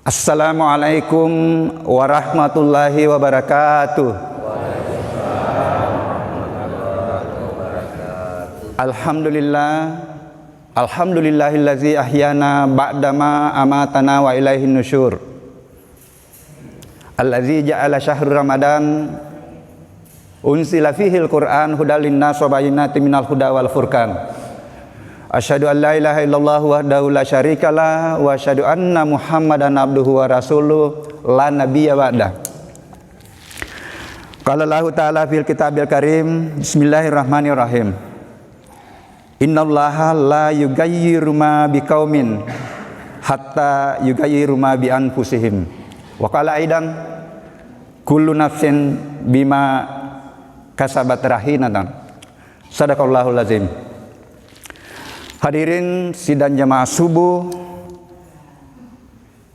Assalamualaikum warahmatullahi wabarakatuh. Alhamdulillahillazi ahyana ba'dama amatana wa ilaihin nusyur. Allazi ja'ala syahrul Ramadan unsila fihil Qur'an hudal linnas wa bayyinatin minal huda wal furqan. Asyhadu an la ilaha illallah wahdahu la syarikalah wa asyhadu anna Muhammadan abduhu wa rasuluh la nabiyya ba'dah. Qala Allah ta'ala fil kitabil karim, bismillahirrahmanirrahim. Innallaha la yughayyiru ma biqaumin hatta yughayyiru ma bi anfusihim. Wa qala aidan kullu nafsin bima kasabat rahinatan. Shadaqallahul azim. Hadirin sidang jamaah subuh,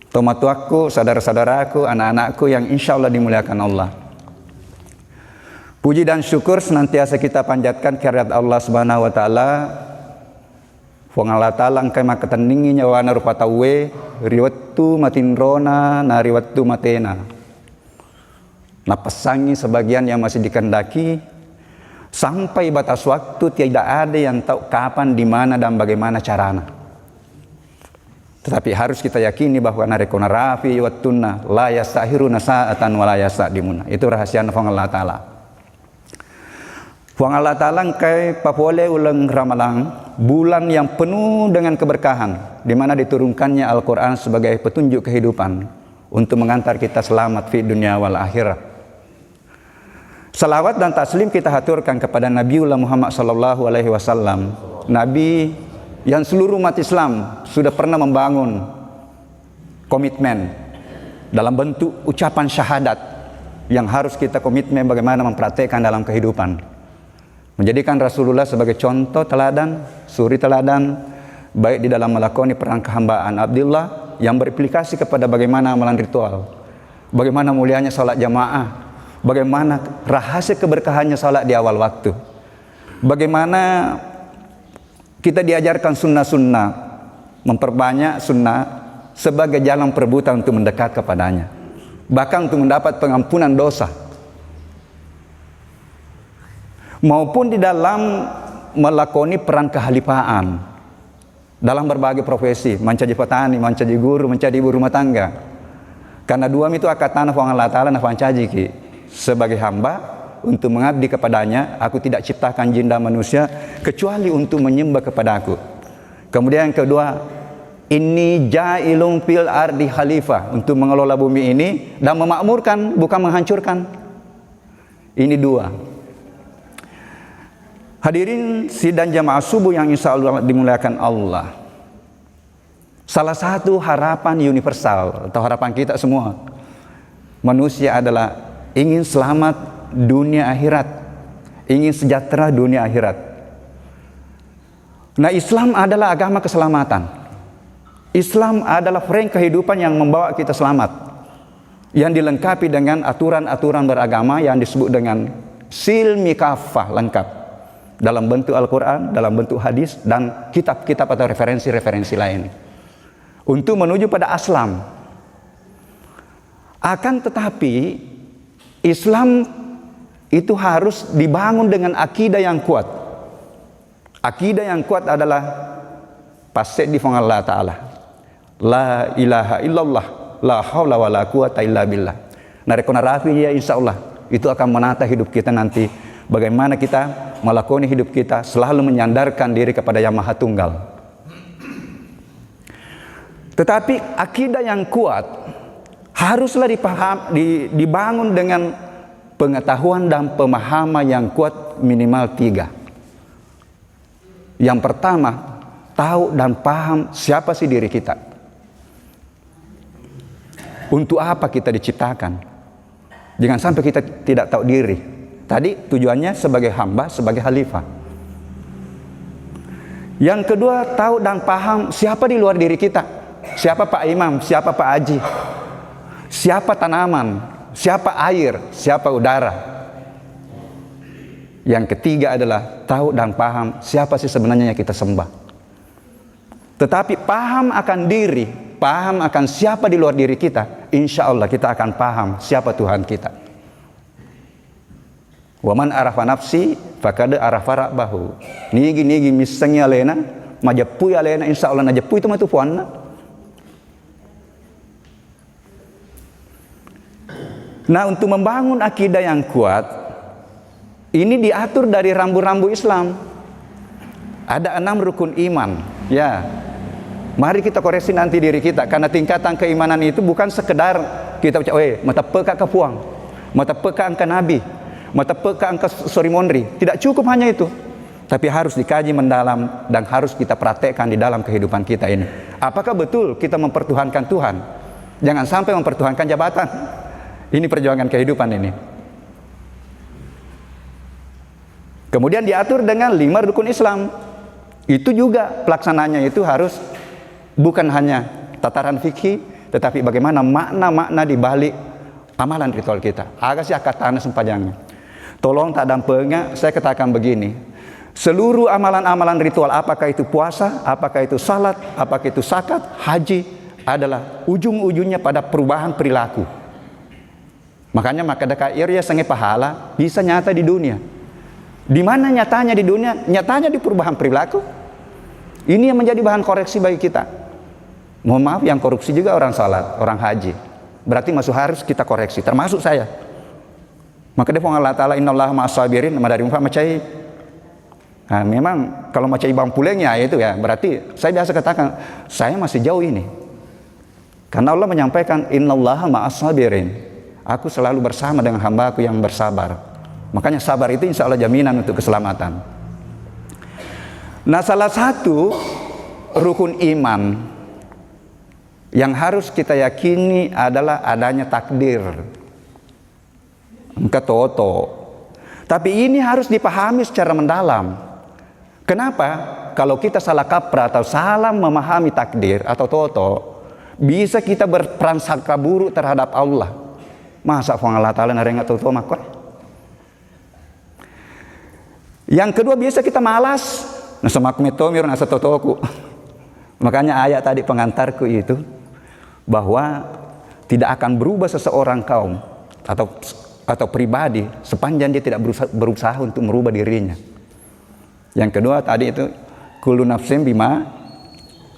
tomatuaku, saudara-saudaraku, anak-anakku yang insya Allah dimuliakan Allah. Puji dan syukur senantiasa kita panjatkan kehadirat Allah Subhanahu wa taala. Wong Allah taala engkai makatandingi nyawana rupa tawe riwattu matinrona na riwattu matena. Napasangi sebagian yang masih dikendaki sampai batas waktu tidak ada yang tahu kapan, di mana dan bagaimana carana. Tetapi harus kita yakini bahwa narekona rafi wattunna la yastahiruna sa'atan wa la yastaqdimuna. Itu rahasia Fong Allah taala. Fong Allah taala kai papole ulang ramalang bulan yang penuh dengan keberkahan, di mana diturunkannya Al-Qur'an sebagai petunjuk kehidupan untuk mengantar kita selamat fi dunia wal akhirat. Salawat dan taslim kita haturkan kepada Nabiullah Muhammad sallallahu alaihi wasallam, nabi yang seluruh umat Islam sudah pernah membangun komitmen dalam bentuk ucapan syahadat yang harus kita komitmen bagaimana mempraktekkan dalam kehidupan. Menjadikan Rasulullah sebagai contoh teladan, suri teladan baik di dalam melakoni peran kehambaan Abdullah yang beraplikasi kepada bagaimana amalan ritual, bagaimana mulianya salat jamaah, bagaimana rahasia keberkahannya salat di awal waktu, bagaimana kita diajarkan sunnah-sunnah, memperbanyak sunnah sebagai jalan perbuatan untuk mendekat kepadanya, bahkan untuk mendapat pengampunan dosa, maupun di dalam melakoni peran kehalifaan dalam berbagai profesi, menjadi petani, menjadi guru, menjadi ibu rumah tangga. Karena dua itu akatan Allah Ta'ala nafan cajiki. Sebagai hamba untuk mengabdi kepadanya, aku tidak ciptakan jin dan manusia kecuali untuk menyembah kepada aku. Kemudian yang kedua, inni ja'ilun fil ardi khalifah, untuk mengelola bumi ini dan memakmurkan, bukan menghancurkan. Ini dua. Hadirin sidang jamaah subuh yang insya Allah dimuliakan Allah. Salah satu harapan universal atau harapan kita semua manusia adalah ingin selamat dunia akhirat, ingin sejahtera dunia akhirat. Nah, Islam adalah agama keselamatan. Islam adalah frame kehidupan yang membawa kita selamat, yang dilengkapi dengan aturan-aturan beragama yang disebut dengan silmi kafah, lengkap dalam bentuk Al-Quran, dalam bentuk hadis, dan kitab-kitab atau referensi-referensi lain untuk menuju pada aslam. Akan tetapi Islam itu harus dibangun dengan akidah yang kuat. Akidah yang kuat adalah pasek di fong Allah Ta'ala, la ilaha illallah, la hawla wa la quwata illa billah. Narekona rafi ya insya Allah itu akan menata hidup kita nanti, bagaimana kita melakoni hidup kita selalu menyandarkan diri kepada Yang Maha Tunggal. Tetapi akidah yang kuat haruslah dibangun dengan pengetahuan dan pemahaman yang kuat, minimal 3. Yang pertama, tahu dan paham siapa sih diri kita, untuk apa kita diciptakan. Jangan sampai kita tidak tahu diri. Tadi tujuannya sebagai hamba, sebagai khalifah. Yang kedua, tahu dan paham siapa di luar diri kita. Siapa Pak Imam, siapa Pak Haji, siapa tanaman, siapa air, siapa udara. Yang ketiga adalah tahu dan paham siapa sih sebenarnya yang kita sembah. Tetapi paham akan diri paham akan siapa di luar diri kita, insya Allah kita akan paham siapa Tuhan kita. Waman arafa nafsi fakad arafa rabbahu. Nigi misalnya lena majapui alena, insya Allah najapui itu matu puanna. Nah, untuk membangun akidah yang kuat ini diatur dari rambu-rambu Islam. Ada 6 rukun iman. Ya, mari kita koreksi nanti diri kita, karena tingkatan keimanan itu bukan sekedar kita ucap, mata peka ke puang, mata peka angka nabi, mata peka angka sorry mondri. Tidak cukup hanya itu, tapi harus dikaji mendalam dan harus kita praktekkan di dalam kehidupan kita ini. Apakah betul kita mempertuhankan Tuhan? Jangan sampai mempertuhankan jabatan. Ini perjuangan kehidupan ini. Kemudian diatur dengan 5 rukun Islam. Itu juga pelaksananya itu harus bukan hanya tataran fikih, tetapi bagaimana makna-makna di balik amalan ritual kita. Agak sih akatan sempajangnya. Tolong tak dampengnya, saya katakan begini. Seluruh amalan-amalan ritual, apakah itu puasa, apakah itu salat, apakah itu zakat, haji, adalah ujung-ujungnya pada perubahan perilaku. Makanya maka dekair ya sange pahala bisa nyata di dunia. Di mana nyatanya di dunia? Nyatanya di perubahan perilaku. Ini yang menjadi bahan koreksi bagi kita. Mohon maaf, yang korupsi juga orang salat, orang haji. Berarti masuk harus kita koreksi, termasuk saya. Maka dia Allah Ta'ala innallaha ma'as-sabirin, dari macai. Nah, memang kalau macai bang pulengnya itu ya, berarti saya biasa katakan saya masih jauh ini. Karena Allah menyampaikan innallaha ma'as-sabirin. Aku selalu bersama dengan hamba-Ku yang bersabar. Makanya sabar itu insya Allah jaminan untuk keselamatan. Nah, salah satu rukun iman yang harus kita yakini adalah adanya takdir. Ketoto. Tapi ini harus dipahami secara mendalam. Kenapa? Kalau kita salah kaprah atau salah memahami takdir atau toto, bisa kita berprasangka buruk terhadap Allah. Masa Allah Ta'ala narenga toto makoi? Yang kedua, biasa kita malas. Nasa makmetomir, nasa totoku. Makanya ayat tadi pengantarku itu, bahwa tidak akan berubah seseorang kaum atau pribadi sepanjang dia tidak berusaha untuk merubah dirinya. Yang kedua tadi itu, kullu nafsin bima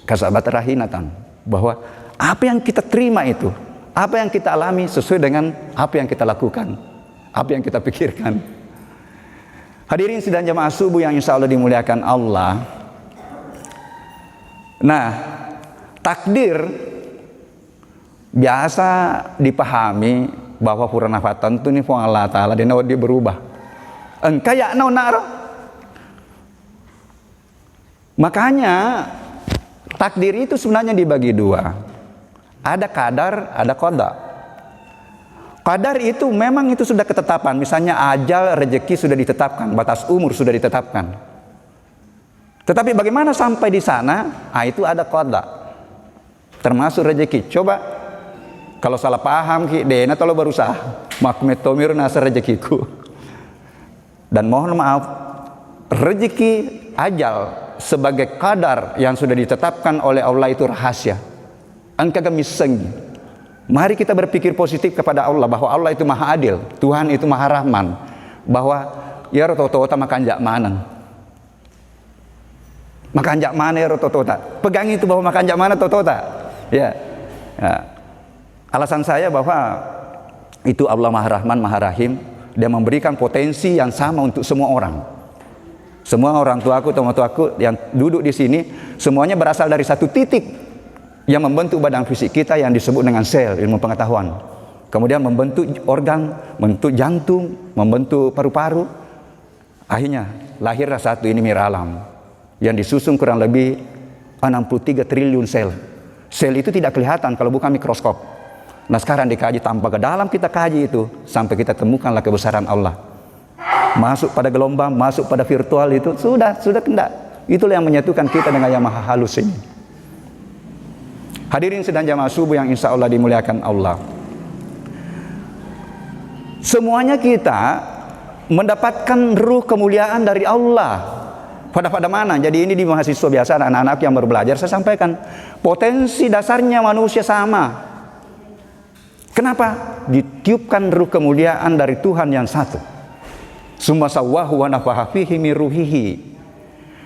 kasabat rahinatan. Bahwa apa yang kita terima itu, apa yang kita alami sesuai dengan apa yang kita lakukan, apa yang kita pikirkan. Hadirin sidang jamaah subuh yang insya Allah dimuliakan Allah. Nah, takdir biasa dipahami bahwa purana fatan itu nih Allah Ta'ala dia berubah. Engkaya naro. Makanya takdir itu sebenarnya dibagi 2. Ada qadar, ada qada. Qadar itu memang itu sudah ketetapan. Misalnya ajal, rezeki sudah ditetapkan, batas umur sudah ditetapkan. Tetapi bagaimana sampai di sana? Itu ada qada. Termasuk rezeki. Coba kalau salah paham ki dena tolo berusaha makmetomir nasa rezekiku. Dan mohon maaf, rezeki ajal sebagai qadar yang sudah ditetapkan oleh Allah itu rahasia. Angka gemiseng. Mari kita berpikir positif kepada Allah, bahwa Allah itu maha adil, Tuhan itu maha rahman, bahwa ya rototota makan jak manan, makan jak mana ya rototota, pegang itu bahwa makan jak mana totota, ya. Alasan saya bahwa itu Allah maha rahman, maha rahim, dia memberikan potensi yang sama untuk semua orang. Semua orang tuaku, teman-temanku yang duduk di sini, semuanya berasal dari satu titik yang membentuk badan fisik kita yang disebut dengan sel ilmu pengetahuan. Kemudian membentuk organ, membentuk jantung, membentuk paru-paru. Akhirnya lahirlah satu ini miralam yang disusun kurang lebih 63 triliun sel. Sel itu tidak kelihatan kalau bukan mikroskop. Nah, sekarang dikaji tanpa ke dalam, kita kaji itu sampai kita temukanlah kebesaran Allah. Masuk pada gelombang, masuk pada virtual itu sudah kendak. Itulah yang menyatukan kita dengan yang maha halus ini. Hadirin sedang jamaah subuh yang insya Allah dimuliakan Allah. Semuanya kita mendapatkan ruh kemuliaan dari Allah. Pada mana? Jadi ini di mahasiswa biasa, anak-anak yang baru belajar, saya sampaikan potensi dasarnya manusia sama. Kenapa? Ditiupkan ruh kemuliaan dari Tuhan yang satu. Summa sawwahu wa nafaha fihi min ruhihi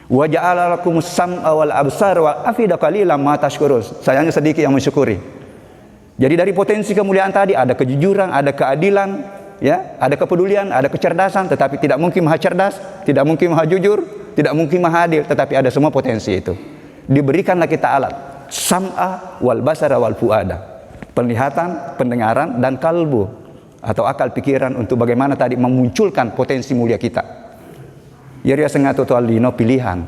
wa ja'ala lakumus sam'a wal absar wal afida qalilan ma tashkurun. Sayangnya sedikit yang mensyukuri. Jadi dari potensi kemuliaan tadi ada kejujuran, ada keadilan, ya, ada kepedulian, ada kecerdasan, tetapi tidak mungkin maha cerdas, tidak mungkin maha jujur, tidak mungkin maha adil, tetapi ada semua potensi itu. Diberikanlah kita alat sam'a wal basara wal fuada, penglihatan, pendengaran, dan kalbu atau akal pikiran untuk bagaimana tadi memunculkan potensi mulia kita. Ya dia sengaja tualino pilihan.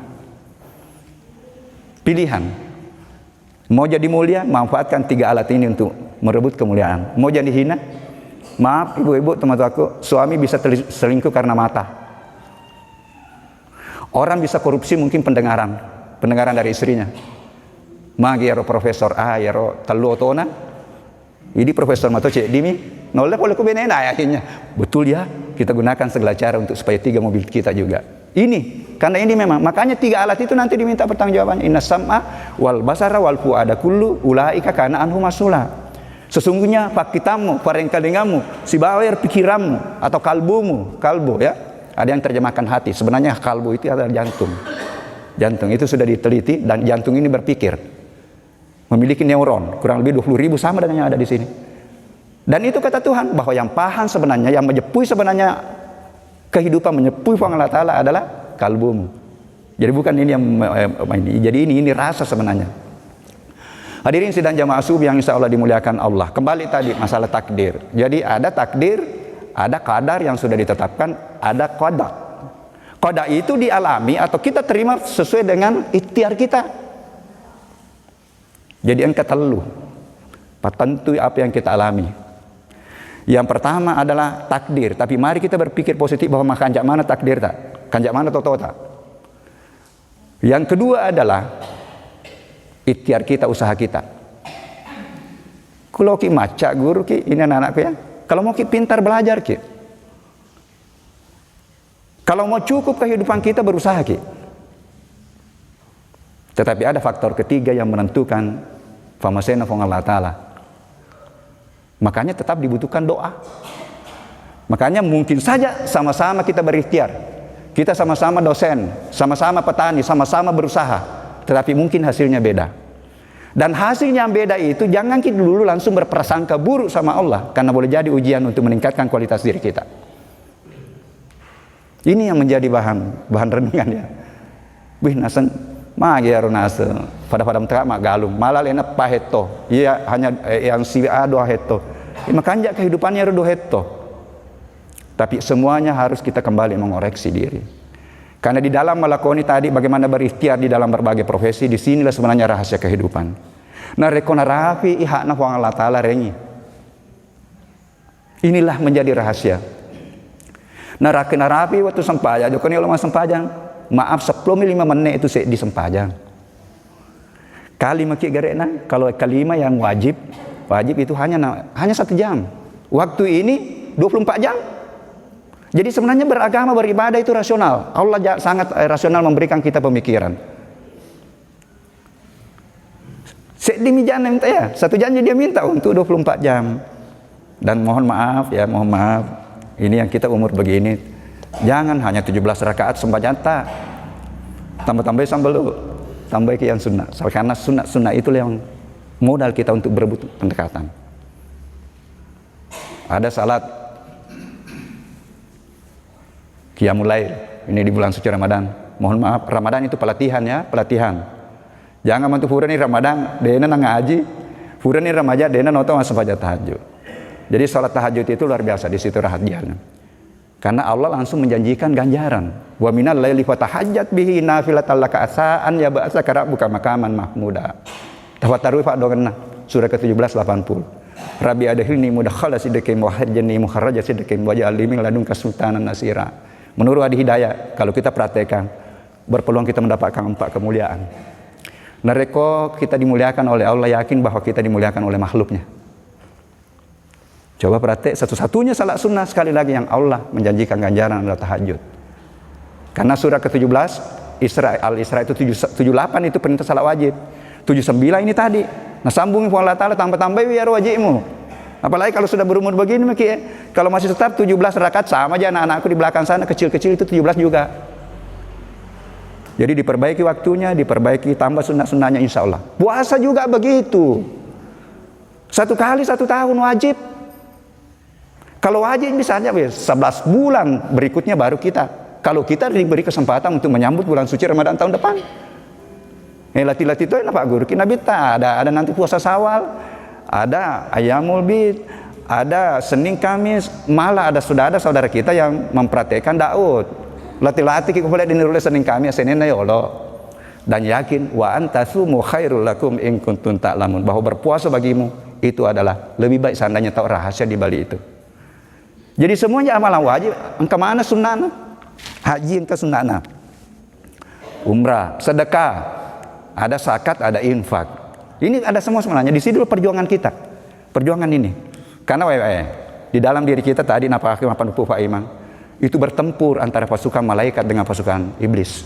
Mau jadi mulia, manfaatkan 3 alat ini untuk merebut kemuliaan. Mau jadi hina, maaf ibu-ibu teman-temanku, suami bisa selingkuh karena mata. Orang bisa korupsi mungkin pendengaran dari istrinya. Magi ero profesor ero telu otona. Ini profesor mato cek dimi, nolak oleh kubenena akhirnya. Betul ya, kita gunakan segala cara untuk supaya 3 mobil kita juga. Ini, karena ini memang, makanya 3 alat itu nanti diminta pertanggungjawabannya. Inna sam'a wal basara wal fuada kullu ulaika kana anhu masula. Sesungguhnya fakitamu, parengkalingamu, si bawir pikiranmu atau kalbu ya. Ada yang terjemahkan hati. Sebenarnya kalbu itu adalah jantung. Jantung itu sudah diteliti dan jantung ini berpikir. Memiliki neuron kurang lebih 20.000 sama dengan yang ada di sini. Dan itu kata Tuhan bahwa yang paham sebenarnya, yang menyepui sebenarnya kehidupan, menyepui Allah Ta'ala adalah kalbumu. Jadi bukan ini yang jadi ini rasa sebenarnya. Hadirin sidang jamaah subuh yang insya Allah dimuliakan Allah. Kembali tadi masalah takdir. Jadi ada takdir, ada qadar yang sudah ditetapkan, ada qada. Qada itu dialami atau kita terima sesuai dengan ikhtiar kita. Jadi yang ketelu, tentu apa yang kita alami. Yang pertama adalah takdir. Tapi mari kita berpikir positif bahwa kanjak mana takdir tak, kanjak mana toto tak. Yang kedua adalah ikhtiar kita, usaha kita. Kalau ki maca guru ki, ini anak-anakku ya. Kalau mau ki pintar belajar ki. Kalau mau cukup kehidupan kita berusaha ki. Tetapi ada faktor ketiga yang menentukan famasena fong Allah Ta'ala. Makanya tetap dibutuhkan doa. Makanya mungkin saja sama-sama kita berikhtiar. Kita sama-sama dosen, sama-sama petani, sama-sama berusaha. Tetapi mungkin hasilnya beda. Dan hasilnya yang beda itu jangan kita dulu langsung berprasangka buruk sama Allah. Karena boleh jadi ujian untuk meningkatkan kualitas diri kita. Ini yang menjadi bahan renungan ya. Wih nasen magi aro nase pada mentera mak galung malah lena paheto. Iya hanya yang si a doa heto. Makanya kehidupannya ro do heto. Tapi semuanya harus kita kembali mengoreksi diri. Karena di dalam melakoni tadi bagaimana berikhtiar di dalam berbagai profesi, di sinilah sebenarnya rahasia kehidupan. Nah rekona rapi ihakna wa Allah Ta'ala rengi. Inilah menjadi rahasia. Nah rakena rapi waktu sempajang, jokoni ulama sempajang. Maaf 10-5 menit itu di sempajang. Kali maki garena, kalau kalima yang wajib itu hanya 1 jam. Waktu ini 24 jam. Jadi sebenarnya beragama, beribadah itu rasional. Allah sangat rasional memberikan kita pemikiran. Sedimi jangan ya, 1 jam dia minta untuk 24 jam. Dan mohon maaf, ini yang kita umur begini. Jangan hanya 17 rakaat sembahyang tak. Tambah-tambah sambal dulu. Tambah ke yang sunnah. Karena sunnah itulah yang modal kita untuk berebut pendekatan. Ada salat Qiyamul Lail. Ini di bulan suci Ramadan. Mohon maaf, Ramadan itu pelatihan ya, pelatihan. Jangan mantu furan ini Ramadan, dena nang ngaji. Furan ini remaja, dena nonton sembahyang tahajud. Jadi salat tahajud itu luar biasa, di situ rahasianya. Karena Allah langsung menjanjikan ganjaran. Wa minal laili fatahajjat bihi nafilatan laka asaan ya ba'sa karabuka makaman mahmuda. Tafataru Pak Dongena surah ke-17 80. Rabbi adkhilni mudakhala sidqin wa hajjani mukharaja sidqin wa ja'alni min ladunka sultanan nasira. Menurut Adi Hidayah, kalau kita praktekkan berpeluang kita mendapatkan 4 kemuliaan. Nareko kita dimuliakan oleh Allah, yakin bahwa kita dimuliakan oleh makhluknya. Coba praktek satu-satunya salat sunnah sekali lagi yang Allah menjanjikan ganjaran adalah tahajud. Karena surah ke-17 Al-Isra itu 78 itu perintah salat wajib. 79 ini tadi. Nah sambung Allah Ta'ala tambah-tambah biar wajibmu. Apalagi kalau sudah berumur begini, kalau masih tetap 17 rakaat sama aja anak-anakku di belakang sana kecil-kecil itu 17 juga. Jadi diperbaiki waktunya, diperbaiki tambah sunnah-sunnahnya insya Allah. Puasa juga begitu. 1 kali 1 tahun wajib. Kalau wajib misalnya 11 bulan berikutnya baru kita. Kalau kita diberi kesempatan untuk menyambut bulan suci Ramadan tahun depan. Latih-latih itu enak Pak Guru. Nabi tak ada nanti puasa Syawal, ada Ayyamul Bid, ada Senin Kamis, malah sudah ada saudara kita yang mempraktekkan Daud. Latih-latih kita boleh dinirulah Senin Kamis, Senin ya Allah. Dan yakin wa antasumu khairul lakum in kuntum ta'lamun, bahwa berpuasa bagimu itu adalah lebih baik seandainya tahu rahasia di balik itu. Jadi semuanya amalan wajib. Engkau mana sunnah? Haji engkau sunnah. Umrah, sedekah, ada zakat, ada infak. Ini ada semua sebenarnya. Di sini dulu perjuangan kita. Perjuangan ini. Karena di dalam diri kita tadi napa Pak Imam, itu bertempur antara pasukan malaikat dengan pasukan iblis.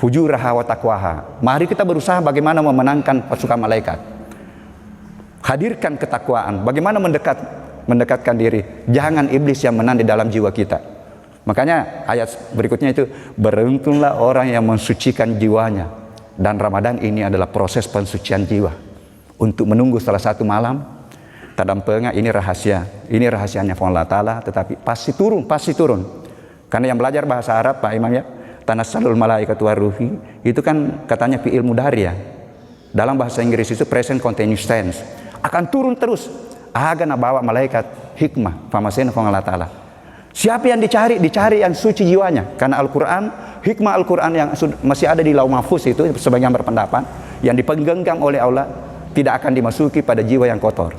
Fujuraha wa taqwaha. Mari kita berusaha bagaimana memenangkan pasukan malaikat. Hadirkan ketakwaan. Bagaimana mendekatkan diri. Jangan iblis yang menang di dalam jiwa kita. Makanya ayat berikutnya itu, beruntunglah orang yang mensucikan jiwanya. Dan Ramadan ini adalah proses pensucian jiwa. Untuk menunggu salah satu malam, tadampenga ini rahasia. Ini rahasianya Allah Ta'ala, tetapi pasti turun. Karena yang belajar bahasa Arab Pak Imam ya, tanassalul malaikatu waruhi, itu kan katanya fi'il mudhari ya. Dalam bahasa Inggris itu present continuous tense. Akan turun terus. Agan bawa malaikat hikmah, famasena Allah Ta'ala. Siapa yang dicari? Dicari yang suci jiwanya. Karena Al-Quran, hikmah Al-Quran yang masih ada di Lauh Mahfuz itu, sebagian berpendapat, yang dipegang oleh Allah, tidak akan dimasuki pada jiwa yang kotor.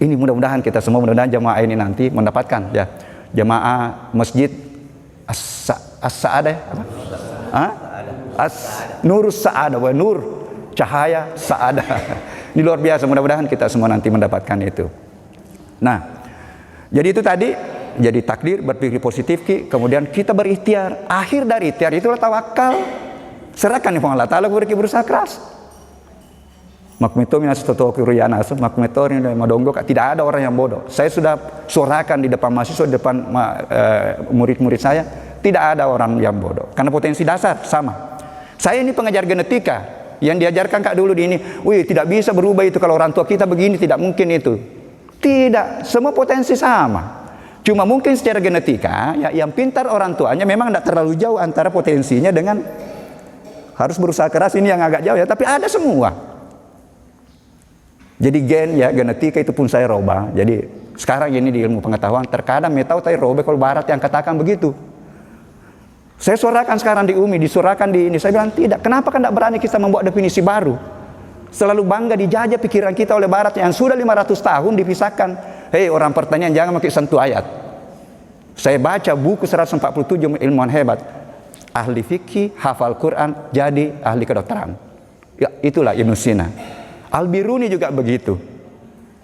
Ini mudah-mudahan kita semua, mudah-mudahan jamaah ini nanti mendapatkan ya. Jamaah Masjid As-Sa'adah Nurus Sa'adah, nur cahaya Sa'adah. Ini luar biasa, mudah-mudahan kita semua nanti mendapatkan itu. Nah, jadi itu tadi, jadi takdir, berpikir positif, kemudian kita berikhtiar. Akhir dari ikhtiar itulah tawakal. Serahkan kepada Allah Ta'ala, berusaha keras. Makmito minas totokiru ya nasu, makmito ini madongo, tidak ada orang yang bodoh. Saya sudah suarakan di depan mahasiswa, di depan murid-murid saya, tidak ada orang yang bodoh. Karena potensi dasar sama. Saya ini pengajar genetika, yang diajarkan Kak dulu di ini, tidak bisa berubah itu kalau orang tua kita begini, tidak mungkin itu. Tidak, semua potensi sama. Cuma mungkin secara genetika, ya, yang pintar orang tuanya memang tidak terlalu jauh antara potensinya dengan harus berusaha keras, ini yang agak jauh ya, tapi ada semua. Jadi gen ya, genetika itu pun saya robah. Jadi sekarang ini di ilmu pengetahuan, terkadang metau saya robah kalau barat yang katakan begitu. Saya suarakan sekarang di UMI, disuarakan di ini, saya bilang tidak, kenapa kan tidak berani kita membuat definisi baru? Selalu bangga dijajah pikiran kita oleh barat yang sudah 500 tahun dipisahkan. Hei orang pertanian, jangan pakai sentuh ayat. Saya baca buku 147 ilmuwan hebat. Ahli fikih, hafal Quran, jadi ahli kedokteran. Ya, itulah Ibnu Sina. Al-Biruni juga begitu.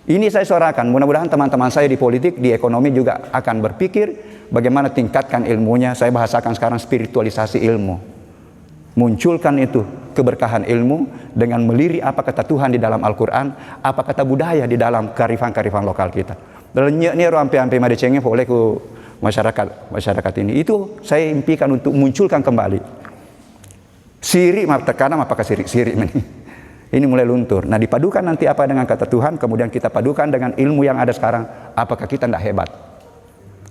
Ini saya suarakan, mudah-mudahan teman-teman saya di politik, di ekonomi juga akan berpikir bagaimana tingkatkan ilmunya. Saya bahasakan sekarang spiritualisasi ilmu. Munculkan itu keberkahan ilmu dengan melirik apa kata Tuhan di dalam Al-Quran, apa kata budaya di dalam kearifan-kearifan lokal kita. Lenyek ni rampai-rampai madecengnya oleh ku masyarakat ini. Itu saya impikan untuk munculkan kembali. Sirik, terkadang apakah sirik ini mulai luntur. Nah, dipadukan nanti apa dengan kata Tuhan, kemudian kita padukan dengan ilmu yang ada sekarang, apakah kita tidak hebat?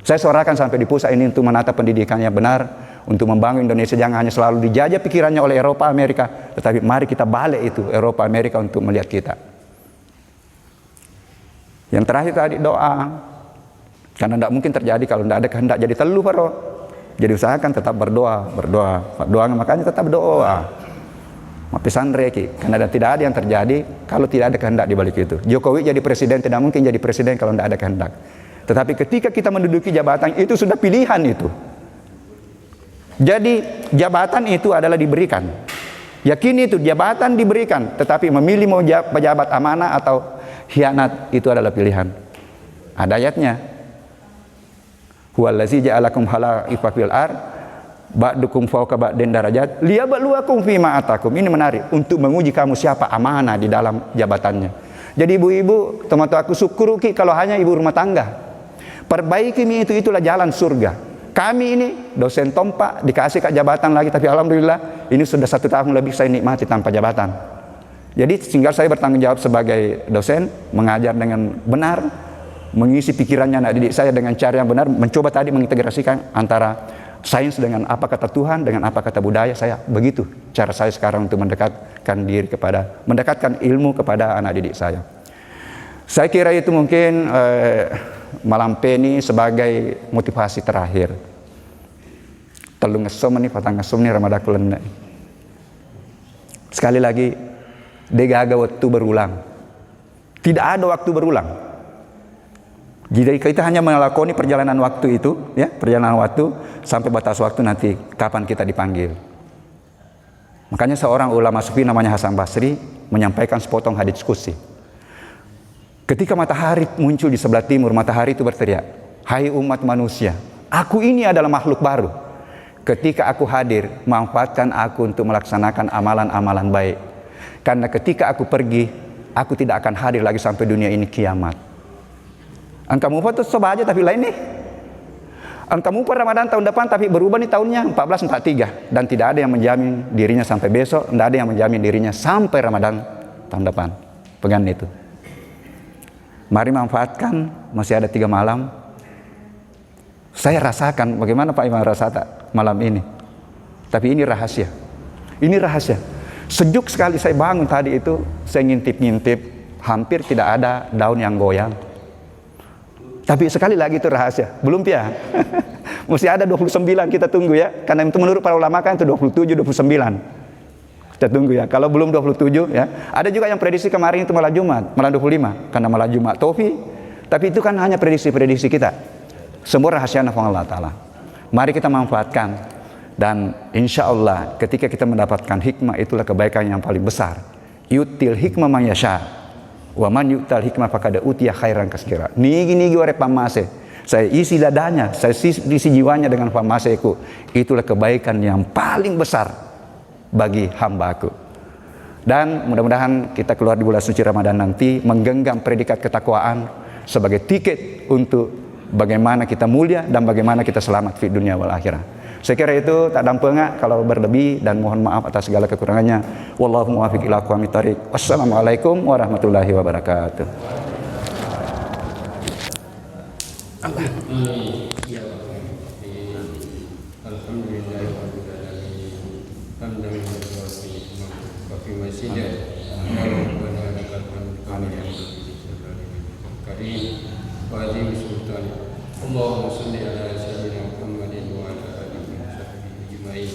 Saya suarakan sampai di pusat ini untuk menata pendidikannya benar, untuk membangun Indonesia jangan hanya selalu dijajah pikirannya oleh Eropa, Amerika, tetapi mari kita balik itu Eropa, Amerika untuk melihat kita. Yang terakhir tadi doa, karena tidak mungkin terjadi kalau tidak ada kehendak jadi telu paro. Jadi usahakan tetap berdoa, makanya tetap doa. Pesan reki, karena tidak ada yang terjadi kalau tidak ada kehendak di balik itu. Jokowi jadi presiden tidak mungkin jadi presiden kalau tidak ada kehendak. Tetapi ketika kita menduduki jabatan itu sudah pilihan itu. Jadi jabatan itu adalah diberikan. Yakini itu jabatan diberikan, tetapi memilih mau pejabat amanah atau khianat itu adalah pilihan. Ada ayatnya. Huwallazi ja'alakum khalaifa fil ard ba'dukum fawqa ba'din darajat liyabluwakum fima atakum. Ini menarik, untuk menguji kamu siapa amanah di dalam jabatannya. Jadi ibu-ibu, teman-teman aku syukuruki kalau hanya ibu rumah tangga. Perbaiki itulah jalan surga. Kami ini dosen tompak dikasih ke jabatan lagi, tapi alhamdulillah ini sudah 1 tahun lebih saya nikmati tanpa jabatan. Jadi tinggal saya bertanggung jawab sebagai dosen, mengajar dengan benar, mengisi pikirannya anak didik saya dengan cara yang benar, mencoba tadi mengintegrasikan antara sains dengan apa kata Tuhan, dengan apa kata budaya. Saya begitu cara saya sekarang untuk mendekatkan ilmu kepada anak didik saya. Saya kira itu mungkin malam ini sebagai motivasi terakhir. Telu ngesom nih, patang ngesom nih Ramadakulen. Sekali lagi, degaga waktu berulang. Tidak ada waktu berulang. Jadi kita hanya melakoni perjalanan waktu itu, ya, perjalanan waktu sampai batas waktu nanti kapan kita dipanggil. Makanya seorang ulama sufi namanya Hasan Basri menyampaikan sepotong hadits qudsi. Ketika matahari muncul di sebelah timur, matahari itu berteriak, "Hai umat manusia, aku ini adalah makhluk baru. Ketika aku hadir, manfaatkan aku untuk melaksanakan amalan-amalan baik. Karena ketika aku pergi, aku tidak akan hadir lagi sampai dunia ini kiamat." Angka mupa itu coba aja tapi lain nih. Angka mupa Ramadan tahun depan tapi berubah nih tahunnya 1443. Dan tidak ada yang menjamin dirinya sampai besok, tidak ada yang menjamin dirinya sampai Ramadan tahun depan. Pegang itu. Mari manfaatkan, masih ada 3 malam. Saya rasakan, bagaimana Pak Imam rasa tak malam ini. Tapi ini rahasia. Ini rahasia. Sejuk sekali saya bangun tadi itu, saya ngintip-ngintip, hampir tidak ada daun yang goyang. Tapi sekali lagi itu rahasia, belum ya. Mesti ada 29 kita tunggu ya. Karena itu menurut para ulama kan itu 27, 29. Kita tunggu ya. Kalau belum 27 ya. Ada juga yang prediksi kemarin itu malam Jumat, malam 25. Karena malam Jumat Tofi. Tapi itu kan hanya prediksi-prediksi kita. Semua rahasia Allah Ta'ala. Mari kita manfaatkan. Dan insya Allah ketika kita mendapatkan hikmah, itulah kebaikan yang paling besar. Yutil hikmah man yasha. Wa man yu'tal hikmah faqad utiya khairan katsira. Nigi ware pamase. Saya isi dadanya, saya isi jiwanya dengan pamaseku. Itulah kebaikan yang paling besar bagi hambaku. Dan mudah-mudahan kita keluar di bulan suci Ramadan nanti menggenggam predikat ketakwaan sebagai tiket untuk bagaimana kita mulia dan bagaimana kita selamat di dunia wal akhirah. Saya kira itu tak dampengak kalau berlebih, dan mohon maaf atas segala kekurangannya. Wallahu muwaffiq ila aqwamit thoriq. Wassalamualaikum warahmatullahi wabarakatuh. Allahumma salli ala sayyidina Muhammadin wa ala alihi wa sahbihi ajma'in.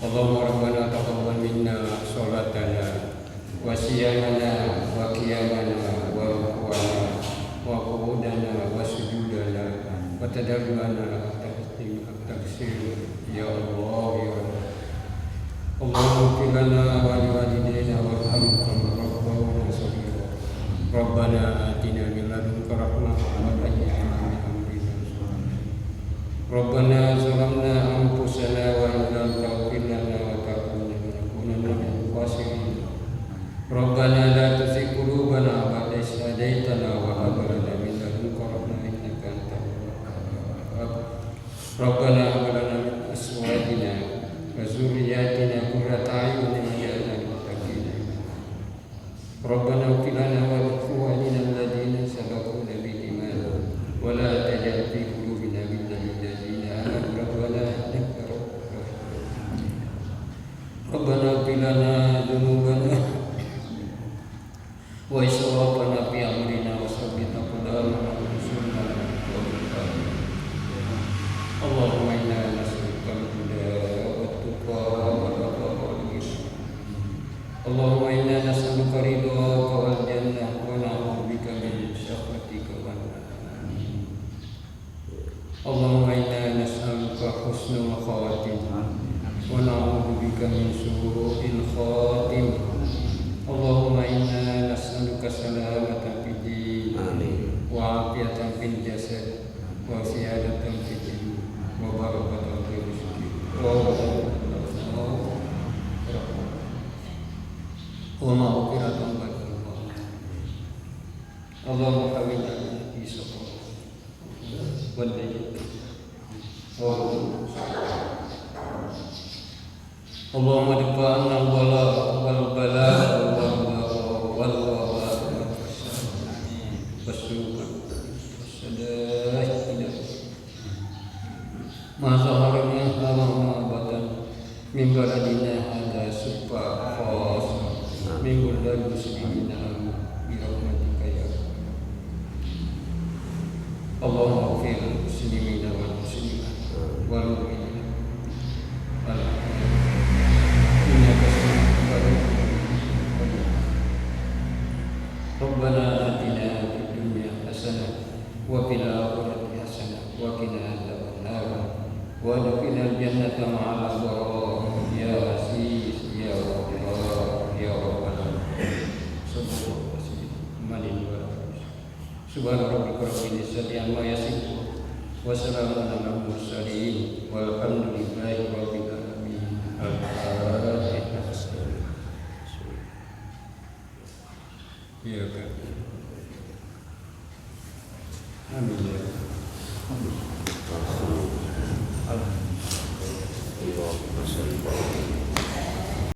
Allahumma rabbana taqabbal minna salatana wa siyamana wa qiyamana wa ruku'ana wa qu'udana wa sujudana wa tadarruana at-taqsir ya Allah ya Allah. Allahumma ighfir lana wa liwalidayna warhamhum rabbana saghira. Rabbana atina min ladunka rahmah wa hayyi lana min amrina rashada. Rabbana zalamna anfusana wa in lam taghfir lana wa tarhamna lanakunanna minal khasirin. Rabbana la tuzigh qulubana ba'da idh hadaytana wa hab lana min ladunka rahmah innaka antal wahhab. Rabbana hab lana min azwajina wa dzurriyyatina qurrata a'yunin waj'alna lil muttaqina imama. Rabbana ighfir lana wa li ikhwanina alladhina sabaquna bil iman wa la taj'al fi qulubina ghillan lil ladzina amanu rabbana innaka ra'ufur rahim. Rabbana ighfir lana dhunubana wa israfana fi amrina wa tsabbit aqdamana wa ansurna 'alal qawmil kafirin. Allahumma inna nas'aluka al-huda wat-tuqa wal-afafa wal-ghina. Allahumma inna nas'aluka ridhaka wal jannah wa na'udzu bika min sakhatika wan nar. Allahumma inna nas'aluka husnul khatimah wa na'udzu bika min su'il khatimah. Allahumma inna nas'aluka salamatan fid din wa afiyatan fil jasad wa ziyadatan fid ilm wa barakatan fil rizq ومغفرة بعد الموت. اللهم حولنا في صبر والليل اللهم ادفع عنا البلاء والبلاء والوباء والسوء والسدائد ما ظهر منها وما بطن من بلدنا هذا سبا خاص من كل المسلمين برحمتك يا رب. اللهم اغفر للمسلمين والمسلمات والمؤمنين والمؤمنات إنك سميع قريب. ربنا آتنا في الدنيا حسنة وفي الآخرة حسنة وقنا عذاب النار وادخلنا الجنة مع الأبرار يا عزيز يا غفار يا رب العالمين. صلى الله عليه وسلم. سبحان ربك رب العزة عما يصفون وسلام على المرسلين والحمد لله رب العالمين. Iya kan. Amin ya.